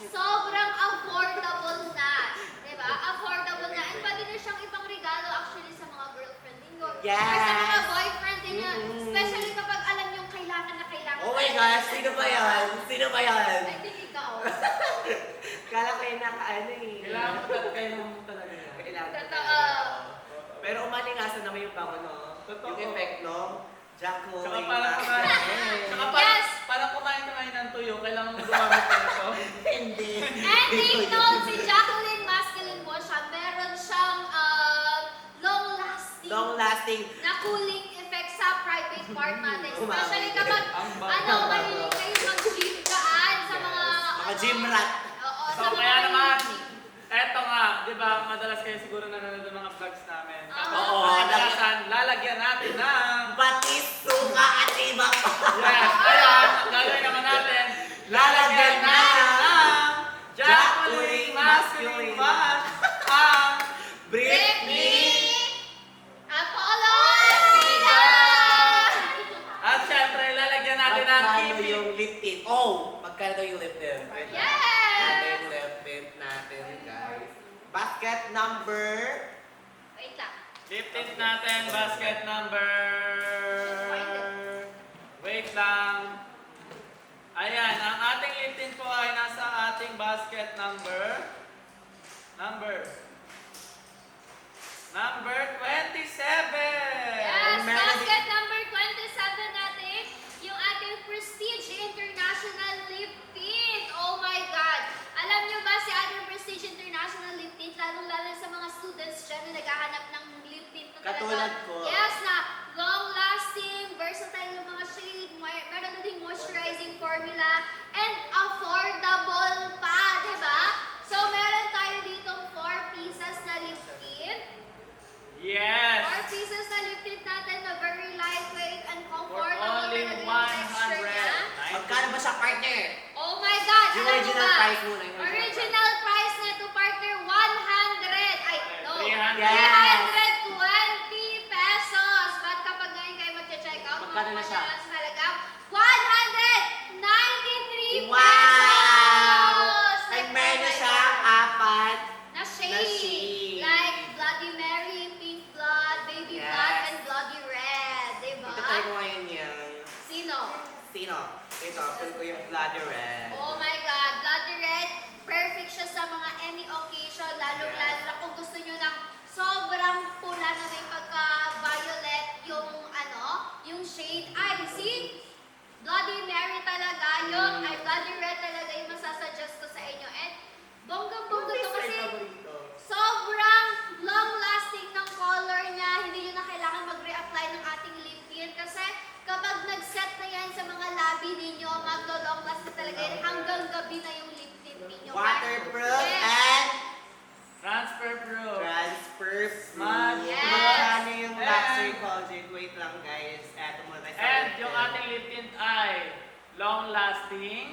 sobrang affordable na. Diba? Affordable na. And pwede na siyang ibang regalo actually sa mga girlfriend ninyo. Yes. Or sa mga boyfriend ninyo. Especially kapag alam yung kailangan na kailangan. Oh my gosh, sino ba yan? Sino ba yan? I think ikaw. Kala ko yung nakaano eh. Kailangan mo talaga yan. Kailangan mo Totoo. talaga. Pero umalingasan naman yung bango, no? Totoo. Yung effect, no? Jack mo. Tsaka parang kumain. Tsaka Yes. parang kumain ka ngayon ng tuyo, kailangan mo gumamit ka nito. Hindi. And take note, si Jacqueline Masculine mo siya, meron siyang long-lasting Long-lasting. na cooling effect sa private part natin. Especially Umami. kapag, Ang bago. mahilig kayo mag-gym daan sa mga, Mga gym rat. Oo, So, sa mga kaya naman, gym. eto nga, di ba, madalas kayo siguro nanonood ng mga vlogs namin. Tapos, Oo. kadalasan, lalagyan natin ng... Batis, suka, at iba pa. Yes, ngayon, ang gagawin naman natin, lalagyan natin ng Jacqueline Masculine Wash ang Britney. Apollo! At syempre, lalagyan natin ng Magkano Kiwi. yung lip tint? Oh! Magkano daw yung lip tint? Wait lang. Yes! Ito yung lip tint natin, guys. Basket number... Wait lang. Lip tint natin, basket number... Wait lang. Ayan, ang ating lip tint po ay nasa ating basket number... Number 27! Yes, basket number 27 natin, yung ating Prestige International Lip Tint. Oh my God! Alam niyo ba si ating Prestige International Lip Tint, lalong-lalo sa mga students dyan na naghahanap ng lip tint na talaga. Katulad ko. Yes, na long-lasting, versatile yung mga shade, meron na ding moisturizing formula, and affordable pa, di ba? So, meron tayo ditong 4 pieces na lip tint. Yes! 4 pieces na lip tint natin na very lightweight and For comfortable only talaga yung texture niya. 100. Magkano ba siya, partner? Oh my God! Yung alam mo original ba? price muna, yung original Original price nito, partner, 100. Ay, no. 300. Yes. 320 pesos. But kapag ngayon kayo mag-check out, Magkano na siya? sa halaga, 193 Wow! pesos. Ay, Like, meron oh my siyang God. 4 Na shade. na shade. Like Bloody Mary, Pink Blood, Baby Yes. Blood, and Bloody Red. Diba? Ito tayo ko ngayon yan. Sino? Sino? Ito, feel ko yung bloody red. Oh my God, Bloody Red, perfect siya sa mga any occasion, lalong-lalo na kung gusto nyo ng sobrang pula na may pagka-violet yung shade. Ay, see? Bloody Mary talaga, ay Bloody Red talaga yung masasuggest ko sa inyo. And bonggang-bongga to kasi sobrang long-lasting ng color niya. Hindi nyo na kailangan mag-reapply ng ating lip tint kasi kapag nag-set na yan sa mga labi ninyo, maglo-long last na talaga yan. Hanggang gabi na yung lip tint ninyo. Waterproof Yes. and Transfer proof. transfer Smart. free. Yes. Magkano yung And- luxury colgate? Wait lang, guys. Eto muna tayo sa And lip yung tint. ating lip tint ay long-lasting,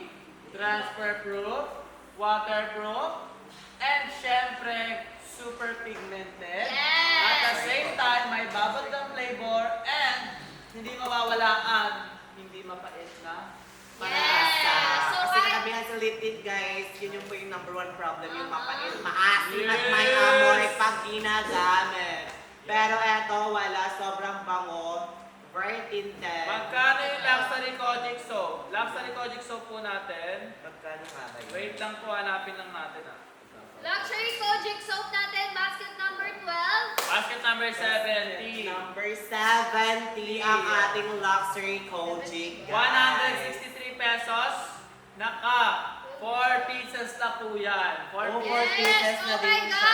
transfer-proof, waterproof, and syempre, super pigmented. Yes. At the same time, may bubble gum flavor and hindi mawawala ang hindi mapait na Panasa. Yes. So, Kasi kahit- kanabihan sa lip tint, guys, yun yung po yung number 1 problem, yung Uh-huh. mapait, maasim at may Yes. amoy pag ginagamit. Pero eto, wala, sobrang bango, very tinted. Magkano yung Luxury Kojic soap? Luxury Kojic soap po natin. Magkano nga ba yun? Wait lang po, hanapin lang natin Luxury Kojic soap natin, basket number 12. Basket number 70. Number 70 ang ating luxury Kojic. 163 pesos. Naka, 4 pieces na po yan. 4 Oh, pieces. 4 pieces na oh din my siya.